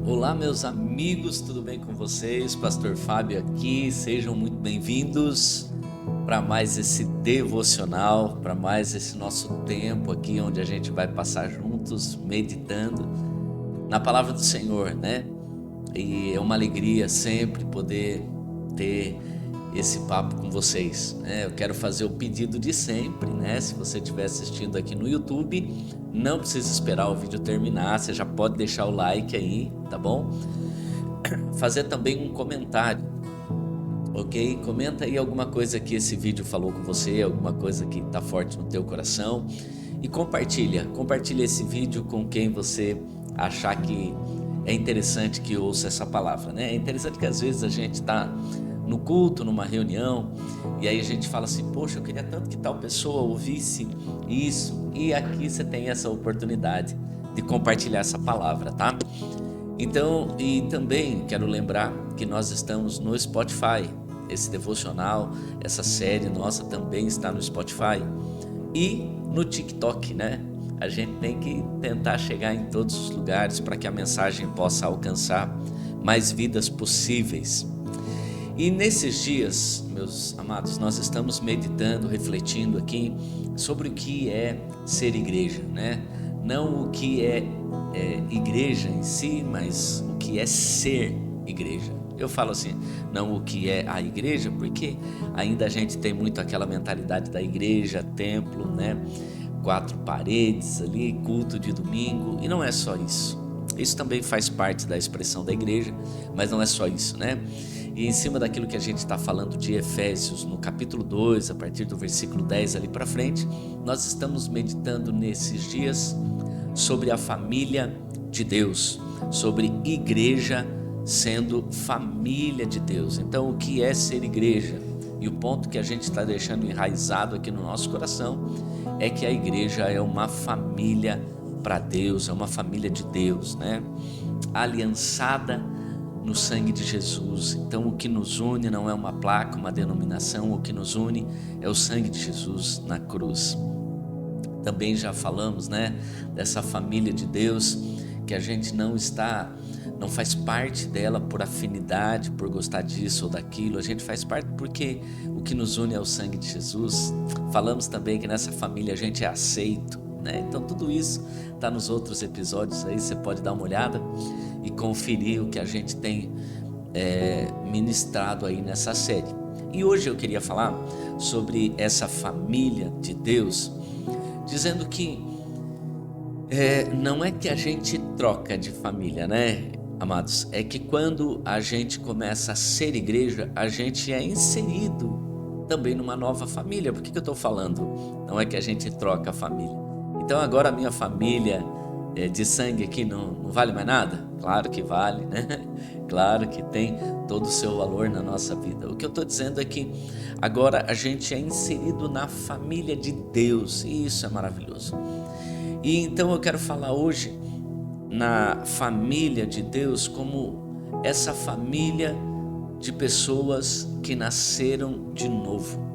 Olá, meus amigos, tudo bem com vocês? Pastor Fábio aqui, sejam muito bem-vindos para mais esse devocional, para mais esse nosso tempo aqui, onde a gente vai passar juntos, meditando na palavra do Senhor, né? E é uma alegria sempre poder ter esse papo com vocês, né? Eu quero fazer o pedido de sempre, né? Se você estiver assistindo aqui no YouTube, não precisa esperar o vídeo terminar, você já pode deixar o like aí, tá bom? Fazer também um comentário, ok? Comenta aí alguma coisa que esse vídeo falou com você, alguma coisa que tá forte no teu coração e compartilha esse vídeo com quem você achar que é interessante que ouça essa palavra, né? É interessante que às vezes a gente tá no culto, numa reunião, e aí a gente fala assim, poxa, eu queria tanto que tal pessoa ouvisse isso, e aqui você tem essa oportunidade de compartilhar essa palavra, tá? Então, e também quero lembrar que nós estamos no Spotify, esse devocional, essa série nossa também está no Spotify e no TikTok, né? A gente tem que tentar chegar em todos os lugares para que a mensagem possa alcançar mais vidas possíveis. E nesses dias, meus amados, nós estamos meditando, refletindo aqui sobre o que é ser igreja, né? Não o que é igreja em si, mas o que é ser igreja. Eu falo assim, não o que é a igreja, porque ainda a gente tem muito aquela mentalidade da igreja, templo, né? 4 paredes ali, culto de domingo, e não é só isso. Isso também faz parte da expressão da igreja, mas não é só isso, né? E em cima daquilo que a gente está falando de Efésios, no capítulo 2, a partir do versículo 10 ali para frente, nós estamos meditando nesses dias sobre a família de Deus, sobre igreja sendo família de Deus. Então, o que é ser igreja? E o ponto que a gente está deixando enraizado aqui no nosso coração é que a igreja é uma família para Deus, é uma família de Deus, né? Aliançada no sangue de Jesus. Então o que nos une não é uma placa, uma denominação, o que nos une é o sangue de Jesus na cruz. Também já falamos, né, dessa família de Deus, que a gente não faz parte dela por afinidade, por gostar disso ou daquilo, a gente faz parte porque o que nos une é o sangue de Jesus. Falamos também que nessa família a gente é aceito, né? Então tudo isso está nos outros episódios aí, você pode dar uma olhada e conferir o que a gente tem ministrado aí nessa série. E hoje eu queria falar sobre essa família de Deus, dizendo que não é que a gente troca de família, né, amados? É que quando a gente começa a ser igreja, a gente é inserido também numa nova família. Por que eu estou falando? Não é que a gente troca a família. Então agora a minha família de sangue aqui não vale mais nada? Claro que vale, né? Claro que tem todo o seu valor na nossa vida. O que eu estou dizendo é que agora a gente é inserido na família de Deus, e isso é maravilhoso. E então eu quero falar hoje na família de Deus como essa família de pessoas que nasceram de novo.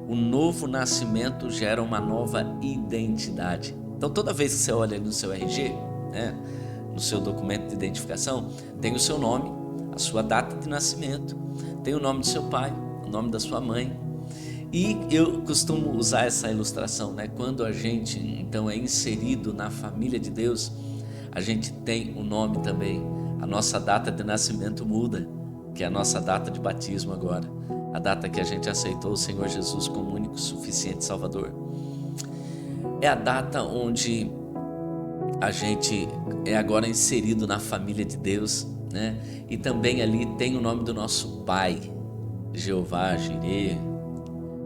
O novo nascimento gera uma nova identidade. Então toda vez que você olha no seu RG, né, no seu documento de identificação, tem o seu nome, a sua data de nascimento, tem o nome do seu pai, o nome da sua mãe. E eu costumo usar essa ilustração, né? Quando a gente então é inserido na família de Deus, a gente tem o nome também, a nossa data de nascimento muda, que é a nossa data de batismo agora, a data que a gente aceitou o Senhor Jesus como único, suficiente Salvador. É a data onde a gente é agora inserido na família de Deus, né? E também ali tem o nome do nosso Pai, Jeová, Jireh,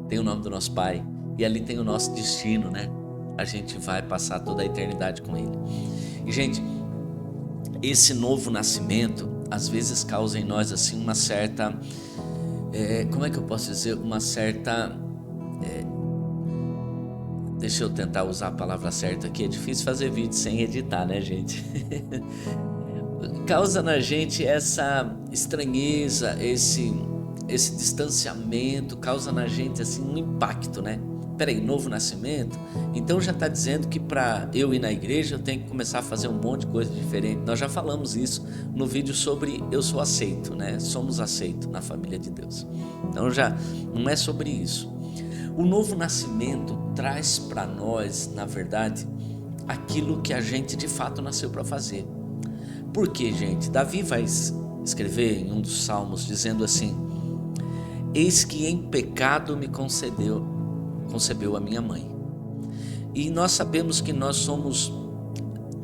tem o nome do nosso Pai, e ali tem o nosso destino, né? A gente vai passar toda a eternidade com Ele. E gente, esse novo nascimento às vezes causa em nós assim uma certa, como é que eu posso dizer, uma certa, deixa eu tentar usar a palavra certa aqui, é difícil fazer vídeo sem editar, né, gente? Causa na gente essa estranheza, esse distanciamento, causa na gente assim um impacto, né? peraí, novo nascimento? Então já está dizendo que para eu ir na igreja eu tenho que começar a fazer um monte de coisa diferente. Nós já falamos isso no vídeo sobre eu sou aceito, né? Somos aceitos na família de Deus. Então já não é sobre isso. O novo nascimento traz para nós, na verdade, aquilo que a gente de fato nasceu para fazer. Por quê, gente? Davi vai escrever em um dos salmos dizendo assim: eis que em pecado me concebeu a minha mãe. E nós sabemos que nós somos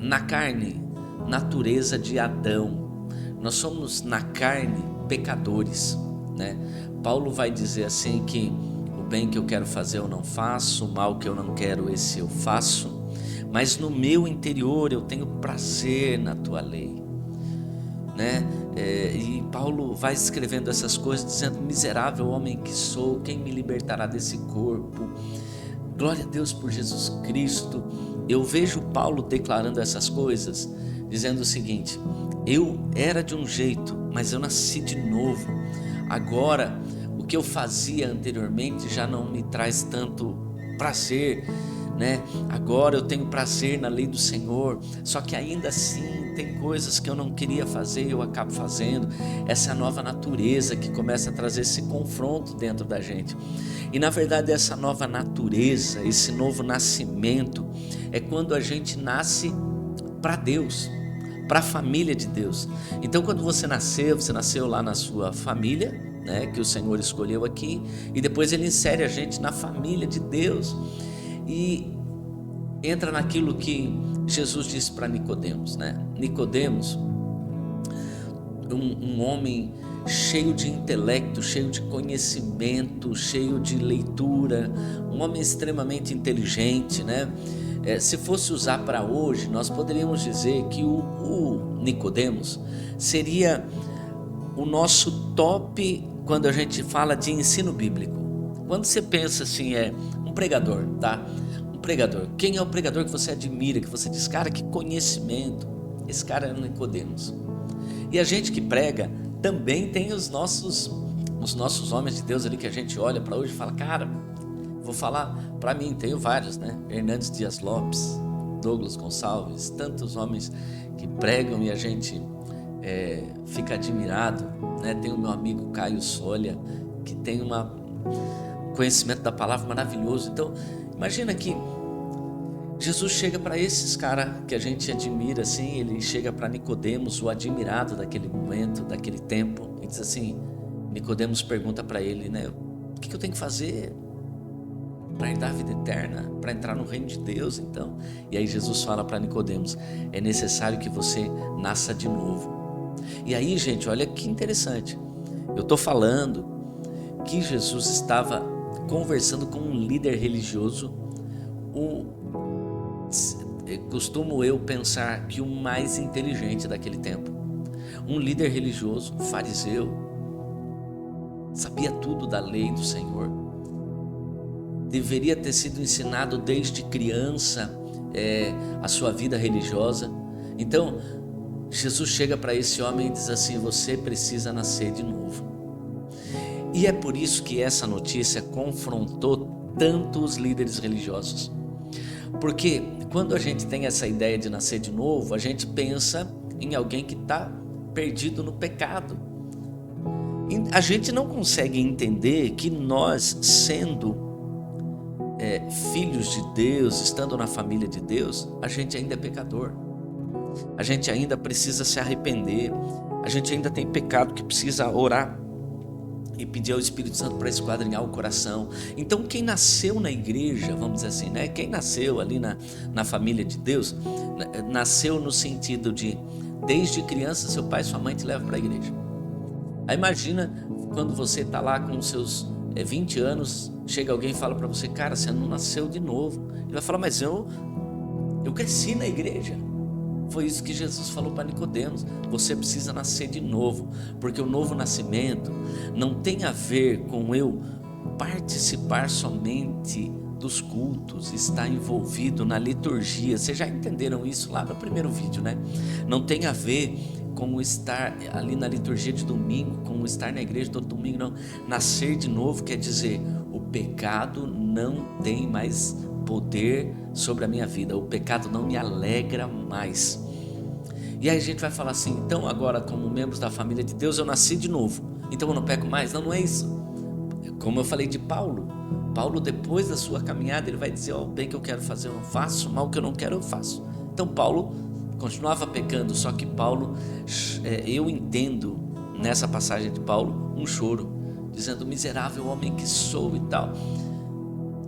na carne, natureza de Adão. Nós somos na carne pecadores, né? Paulo vai dizer assim que o bem que eu quero fazer eu não faço, o mal que eu não quero esse eu faço, mas no meu interior eu tenho prazer na tua lei, né? E Paulo vai escrevendo essas coisas dizendo: miserável homem que sou, quem me libertará desse corpo? Glória a Deus por Jesus Cristo. Eu vejo Paulo declarando essas coisas, dizendo o seguinte: eu era de um jeito, mas eu nasci de novo. Agora, o que eu fazia anteriormente já não me traz tanto prazer, né? Agora eu tenho prazer na lei do Senhor, só que ainda assim tem coisas que eu não queria fazer e eu acabo fazendo. Essa é a nova natureza que começa a trazer esse confronto dentro da gente. E na verdade essa nova natureza, esse novo nascimento, é quando a gente nasce para Deus, para a família de Deus. Então quando você nasceu lá na sua família, né, que o Senhor escolheu aqui, e depois Ele insere a gente na família de Deus. E entra naquilo que Jesus disse para Nicodemos, né? Nicodemos, um homem cheio de intelecto, cheio de conhecimento, cheio de leitura, um homem extremamente inteligente, né? Se fosse usar para hoje, nós poderíamos dizer que o Nicodemos seria o nosso top quando a gente fala de ensino bíblico. Quando você pensa assim, um pregador, tá? Um pregador. Quem é o pregador que você admira, que você diz, cara, que conhecimento? Esse cara é o Nicodemos. E a gente que prega também tem os nossos homens de Deus ali que a gente olha para hoje e fala, cara, vou falar para mim, tenho vários, né? Hernandes Dias Lopes, Douglas Gonçalves, tantos homens que pregam e a gente fica admirado, né? Tem o meu amigo Caio Solha, que tem um conhecimento da palavra maravilhoso. Então, imagina que Jesus chega para esses caras que a gente admira assim, ele chega para Nicodemos, o admirado daquele momento, daquele tempo, e diz assim, Nicodemos pergunta para ele, né? O que eu tenho que fazer para herdar a vida eterna, para entrar no reino de Deus, então? E aí Jesus fala para Nicodemos, é necessário que você nasça de novo. E aí, gente, olha que interessante, eu estou falando que Jesus estava conversando com um líder religioso, costumo eu pensar que o mais inteligente daquele tempo, um líder religioso, um fariseu, sabia tudo da lei do Senhor, deveria ter sido ensinado desde criança a sua vida religiosa. Então Jesus chega para esse homem e diz assim, você precisa nascer de novo. E é por isso que essa notícia confrontou tanto os líderes religiosos. Porque quando a gente tem essa ideia de nascer de novo, a gente pensa em alguém que está perdido no pecado. E a gente não consegue entender que nós, sendo filhos de Deus, estando na família de Deus, a gente ainda é pecador. A gente ainda precisa se arrepender. A gente ainda tem pecado que precisa orar e pedir ao Espírito Santo para esquadrinhar o coração. Então quem nasceu na igreja, vamos dizer assim, né? Quem nasceu ali na família de Deus, nasceu no sentido de, desde criança, seu pai e sua mãe te levam para a igreja. Aí imagina quando você está lá com os seus 20 anos, chega alguém e fala para você, cara, você não nasceu de novo. Ele vai falar, mas eu cresci na igreja. Foi isso que Jesus falou para Nicodemos, você precisa nascer de novo, porque o novo nascimento não tem a ver com eu participar somente dos cultos, estar envolvido na liturgia. Vocês já entenderam isso lá no primeiro vídeo, né? Não tem a ver com estar ali na liturgia de domingo, com estar na igreja todo domingo, não. Nascer de novo quer dizer, o pecado não tem mais poder sobre a minha vida, o pecado não me alegra mais. E aí a gente vai falar assim, então agora como membros da família de Deus eu nasci de novo, então eu não peco mais? Não, não é isso. Como eu falei de Paulo, depois da sua caminhada ele vai dizer, o bem que eu quero fazer eu não faço, o mal que eu não quero eu faço. Então Paulo continuava pecando, só que Paulo, eu entendo nessa passagem de Paulo um choro, dizendo, miserável homem que sou e tal,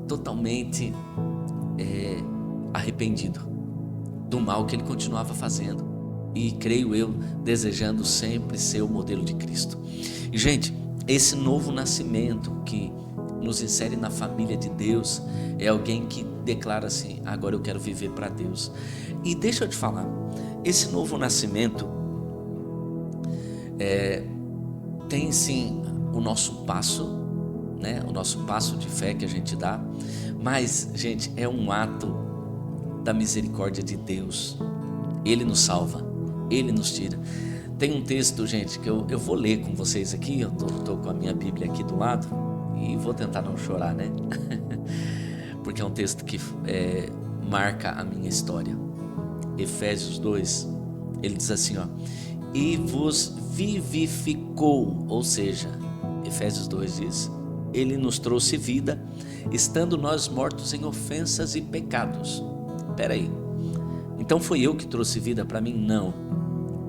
totalmente arrependido do mal que ele continuava fazendo e, creio eu, desejando sempre ser o modelo de Cristo. E gente, esse novo nascimento que nos insere na família de Deus é alguém que declara assim, agora eu quero viver para Deus. E deixa eu te falar, esse novo nascimento tem sim o nosso passo, né? O nosso passo de fé que a gente dá, mas gente, é um ato da misericórdia de Deus. Ele nos salva, Ele nos tira. Tem um texto, gente, que eu vou ler com vocês aqui, eu tô com a minha Bíblia aqui do lado e vou tentar não chorar, né? Porque é um texto que marca a minha história. Efésios 2, ele diz assim, e vos vivificou, ou seja, Efésios 2 diz, ele nos trouxe vida, estando nós mortos em ofensas e pecados. Espera aí, então foi eu que trouxe vida para mim? Não,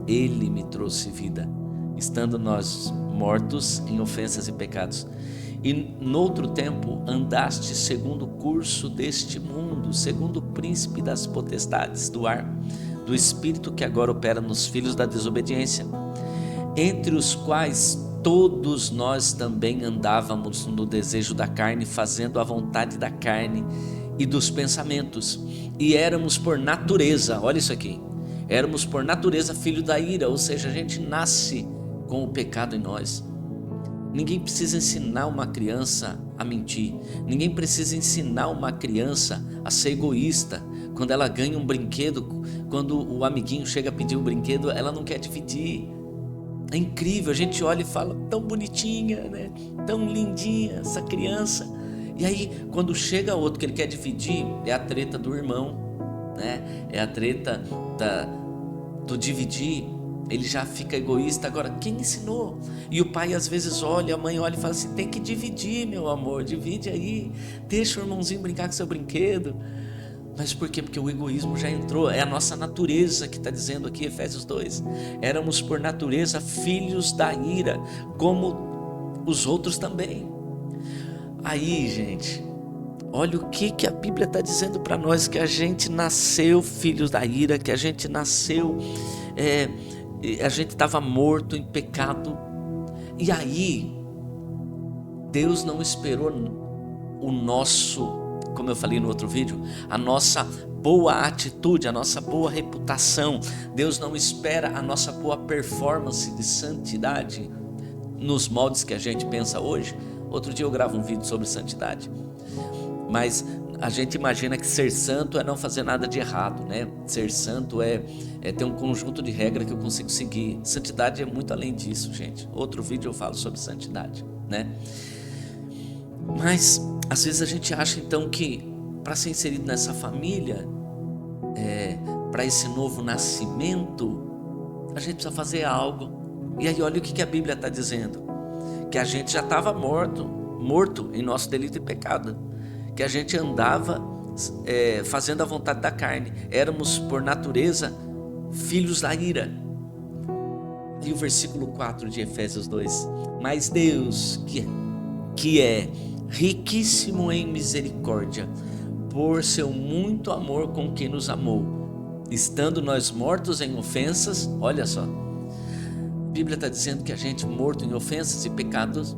ele me trouxe vida, estando nós mortos em ofensas e pecados. E noutro tempo andaste segundo o curso deste mundo, segundo o príncipe das potestades do ar, do espírito que agora opera nos filhos da desobediência, entre os quais todos nós também andávamos no desejo da carne, fazendo a vontade da carne e dos pensamentos, e éramos por natureza, olha isso aqui, éramos por natureza filho da ira, ou seja, a gente nasce com o pecado em nós. Ninguém precisa ensinar uma criança a mentir, ninguém precisa ensinar uma criança a ser egoísta. Quando ela ganha um brinquedo, quando o amiguinho chega a pedir o brinquedo, ela não quer dividir. É incrível, a gente olha e fala, tão bonitinha, né? Tão lindinha essa criança. E aí, quando chega outro que ele quer dividir, é a treta do irmão, né? É a treta do dividir, ele já fica egoísta. Agora, quem ensinou? E o pai às vezes olha, a mãe olha e fala assim, tem que dividir, meu amor, divide aí, deixa o irmãozinho brincar com seu brinquedo. Mas por quê? Porque o egoísmo já entrou, é a nossa natureza que está dizendo aqui, Efésios 2, éramos por natureza filhos da ira, como os outros também. Aí, gente, olha o que a Bíblia está dizendo para nós, que a gente nasceu filhos da ira, que a gente nasceu, a gente estava morto em pecado, e aí, Deus não esperou o nosso, como eu falei no outro vídeo, a nossa boa atitude, a nossa boa reputação. Deus não espera a nossa boa performance de santidade nos moldes que a gente pensa hoje. Outro dia eu gravo um vídeo sobre santidade, mas a gente imagina que ser santo é não fazer nada de errado, né? Ser santo é ter um conjunto de regras que eu consigo seguir. Santidade é muito além disso, gente. Outro vídeo eu falo sobre santidade, né? Mas às vezes a gente acha então que para ser inserido nessa família, para esse novo nascimento, a gente precisa fazer algo. E aí olha o que a Bíblia está dizendo, que a gente já estava morto em nosso delito e pecado, que a gente andava fazendo a vontade da carne, éramos por natureza filhos da ira. E o versículo 4 de Efésios 2, mas Deus que é riquíssimo em misericórdia, por seu muito amor com que nos amou, estando nós mortos em ofensas, olha só, a Bíblia está dizendo que a gente morto em ofensas e pecados,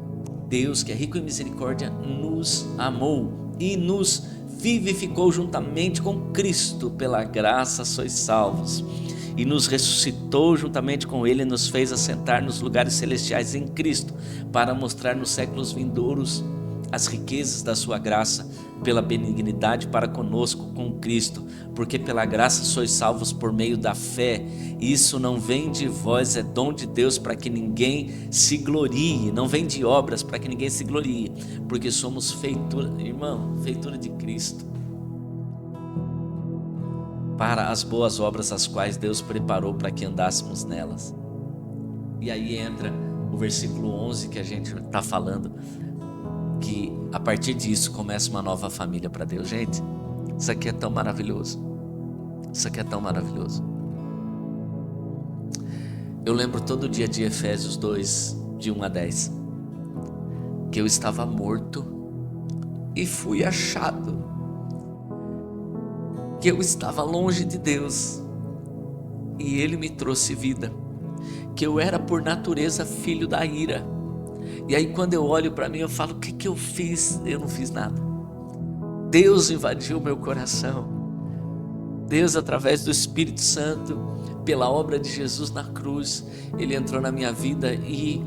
Deus que é rico em misericórdia nos amou e nos vivificou juntamente com Cristo, pela graça sois salvos, e nos ressuscitou juntamente com Ele e nos fez assentar nos lugares celestiais em Cristo, para mostrar nos séculos vindouros as riquezas da sua graça pela benignidade para conosco com Cristo, porque pela graça sois salvos por meio da fé. Isso não vem de vós, é dom de Deus, para que ninguém se glorie. Não vem de obras, para que ninguém se glorie, porque somos feitura, irmão, feitura de Cristo, para as boas obras as quais Deus preparou para que andássemos nelas. E aí entra o versículo 11 que a gente está falando, que a partir disso começa uma nova família para Deus. Gente, isso aqui é tão maravilhoso. Isso aqui é tão maravilhoso. Eu lembro todo dia de Efésios 2, de 1 a 10, que eu estava morto e fui achado, que eu estava longe de Deus e Ele me trouxe vida, que eu era por natureza filho da ira. E aí quando eu olho para mim eu falo, o que eu fiz? Eu não fiz nada. Deus invadiu meu coração. Deus, através do Espírito Santo, pela obra de Jesus na cruz, Ele entrou na minha vida e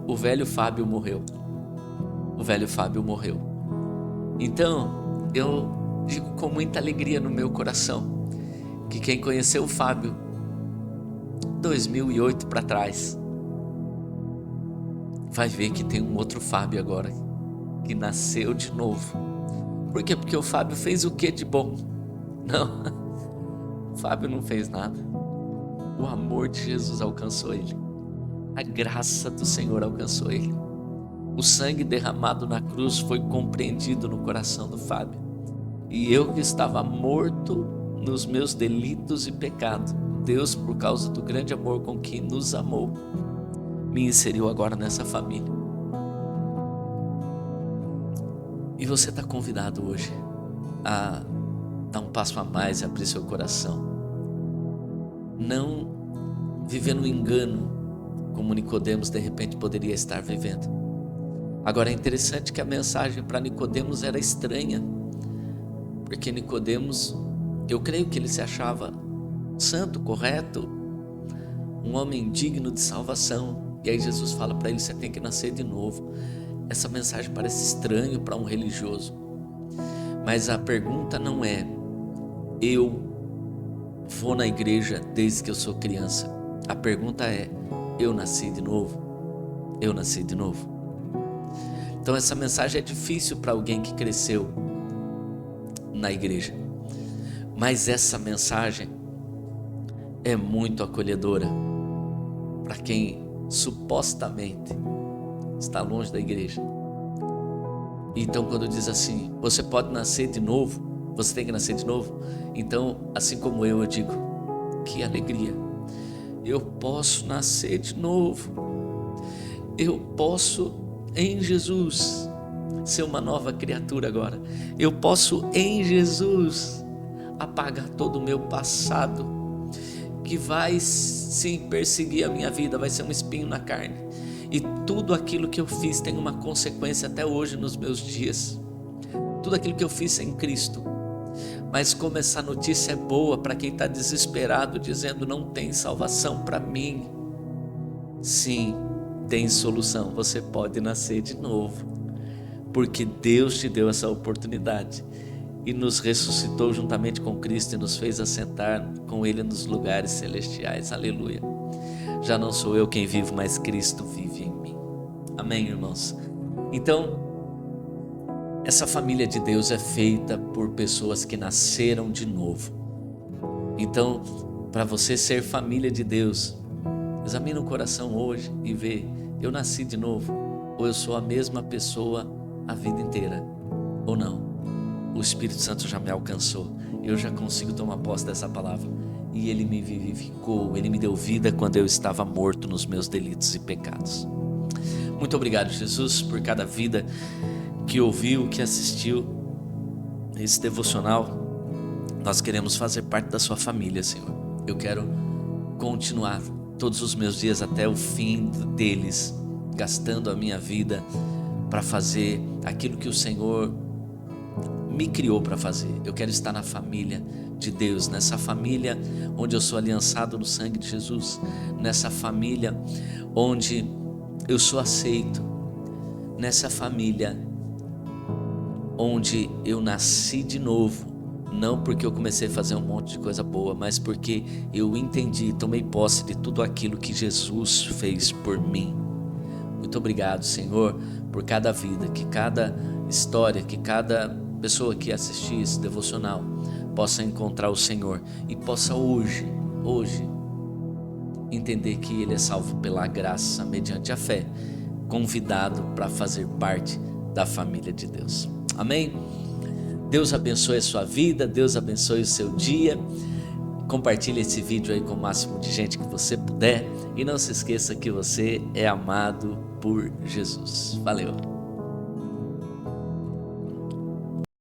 o velho Fábio morreu. O velho Fábio morreu. Então eu digo com muita alegria no meu coração que quem conheceu o Fábio 2008 para trás vai ver que tem um outro Fábio agora, que nasceu de novo. Por quê? Porque o Fábio fez o que de bom? Não, o Fábio não fez nada. O amor de Jesus alcançou ele, a graça do Senhor alcançou ele. O sangue derramado na cruz foi compreendido no coração do Fábio. E eu que estava morto nos meus delitos e pecados, Deus, por causa do grande amor com que nos amou, me inseriu agora nessa família. E você está convidado hoje a dar um passo a mais e abrir seu coração. Não viver no engano como Nicodemos de repente poderia estar vivendo. Agora é interessante que a mensagem para Nicodemos era estranha, porque Nicodemos, eu creio que ele se achava santo, correto, um homem digno de salvação. E aí Jesus fala para ele, você tem que nascer de novo. Essa mensagem parece estranho para um religioso, mas a pergunta não é, eu vou na igreja desde que eu sou criança. A pergunta é, eu nasci de novo? Eu nasci de novo? Então essa mensagem é difícil para alguém que cresceu na igreja, mas essa mensagem é muito acolhedora para quem supostamente está longe da igreja. Então quando diz assim, você pode nascer de novo, você tem que nascer de novo, então assim como eu digo, que alegria, eu posso nascer de novo, eu posso em Jesus ser uma nova criatura agora, eu posso em Jesus apagar todo o meu passado, que vai sim perseguir a minha vida, vai ser um espinho na carne, e tudo aquilo que eu fiz tem uma consequência até hoje nos meus dias, tudo aquilo que eu fiz sem Cristo. Mas como essa notícia é boa para quem está desesperado, dizendo não tem salvação para mim, sim, tem solução, você pode nascer de novo, porque Deus te deu essa oportunidade e nos ressuscitou juntamente com Cristo e nos fez assentar com Ele nos lugares celestiais. Aleluia. Já não sou eu quem vivo, mas Cristo vive em mim. Amém, irmãos? Então, essa família de Deus é feita por pessoas que nasceram de novo. Então, para você ser família de Deus, examine o coração hoje e vê, eu nasci de novo, ou eu sou a mesma pessoa a vida inteira, ou não. O Espírito Santo já me alcançou, eu já consigo tomar posse dessa palavra, e Ele me vivificou, Ele me deu vida quando eu estava morto nos meus delitos e pecados. Muito obrigado, Jesus, por cada vida que ouviu, que assistiu esse devocional. Nós queremos fazer parte da sua família, Senhor. Eu quero continuar todos os meus dias até o fim deles, gastando a minha vida para fazer aquilo que o Senhor me criou para fazer. Eu quero estar na família de Deus, nessa família onde eu sou aliançado no sangue de Jesus, nessa família onde eu sou aceito, nessa família onde eu nasci de novo, não porque eu comecei a fazer um monte de coisa boa, mas porque eu entendi, tomei posse de tudo aquilo que Jesus fez por mim. Muito obrigado, Senhor, por cada vida, que cada história, que cada pessoa que assistir esse devocional possa encontrar o Senhor e possa hoje entender que ele é salvo pela graça, mediante a fé, convidado para fazer parte da família de Deus. Amém? Deus abençoe a sua vida, Deus abençoe o seu dia. Compartilhe esse vídeo aí com o máximo de gente que você puder e não se esqueça que você é amado por Jesus. Valeu!